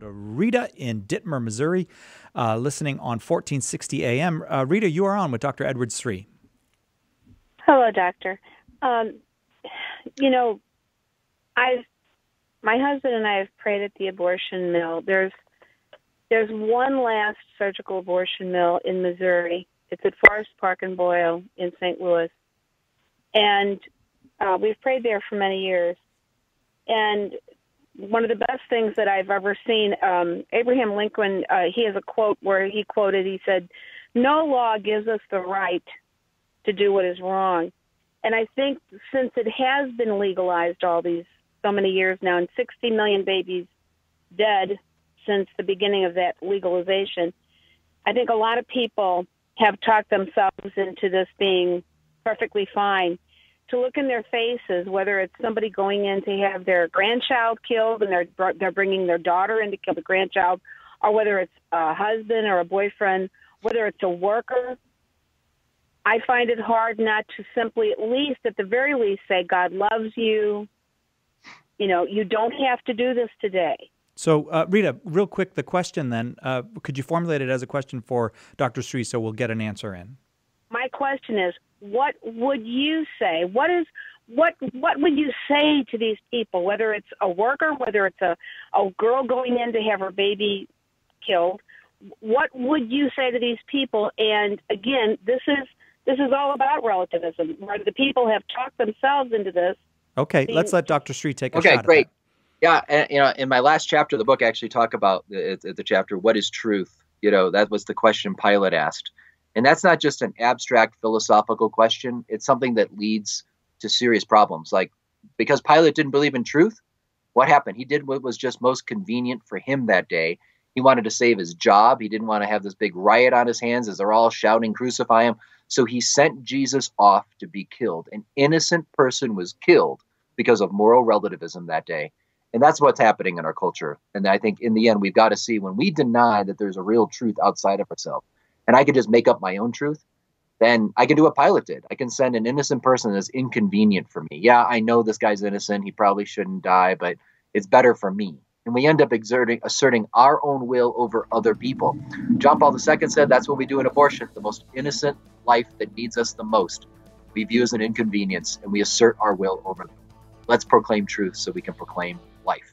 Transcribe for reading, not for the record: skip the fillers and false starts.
to Rita in Dittmer, Missouri, listening on 1460 AM. Rita, you are on with Dr. Edwards III. Hello, doctor. My husband and I have prayed at the abortion mill. There's one last surgical abortion mill in Missouri. It's at Forest Park and Boyle in St. Louis. And we've prayed there for many years. And one of the best things that I've ever seen, Abraham Lincoln, he has a quote where he said, "No law gives us the right to do what is wrong." And I think since it has been legalized so many years now, and 60 million babies dead since the beginning of that legalization, I think a lot of people have talked themselves into this being perfectly fine. To look in their faces, whether it's somebody going in to have their grandchild killed and they're bringing their daughter in to kill the grandchild, or whether it's a husband or a boyfriend, whether it's a worker, I find it hard not to simply, at the very least, say, God loves you. You don't have to do this today. So, Rita, real quick, the question then, could you formulate it as a question for Dr. Sri so we'll get an answer in? My question is, what would you say? What would you say to these people, whether it's a worker, whether it's a girl going in to have her baby killed? What would you say to these people? And again, this is all about relativism, where the people have talked themselves into this. Okay, let's let Dr. Sri take a shot Okay, great. at that. Yeah, and, in my last chapter of the book, I actually talk about the chapter, what is truth? That was the question Pilate asked. And that's not just an abstract philosophical question. It's something that leads to serious problems. Like, because Pilate didn't believe in truth, what happened? He did what was just most convenient for him that day. He wanted to save his job. He didn't want to have this big riot on his hands as they're all shouting, "Crucify him." So he sent Jesus off to be killed. An innocent person was killed because of moral relativism that day. And that's what's happening in our culture. And I think in the end, we've got to see, when we deny that there's a real truth outside of ourselves, and I could just make up my own truth, then I can do what Pilate did. I can send an innocent person that's inconvenient for me. Yeah, I know this guy's innocent. He probably shouldn't die, but it's better for me. And we end up asserting our own will over other people. John Paul II said that's what we do in abortion. The most innocent life that needs us the most, we view as an inconvenience, and we assert our will over them. Let's proclaim truth so we can proclaim life.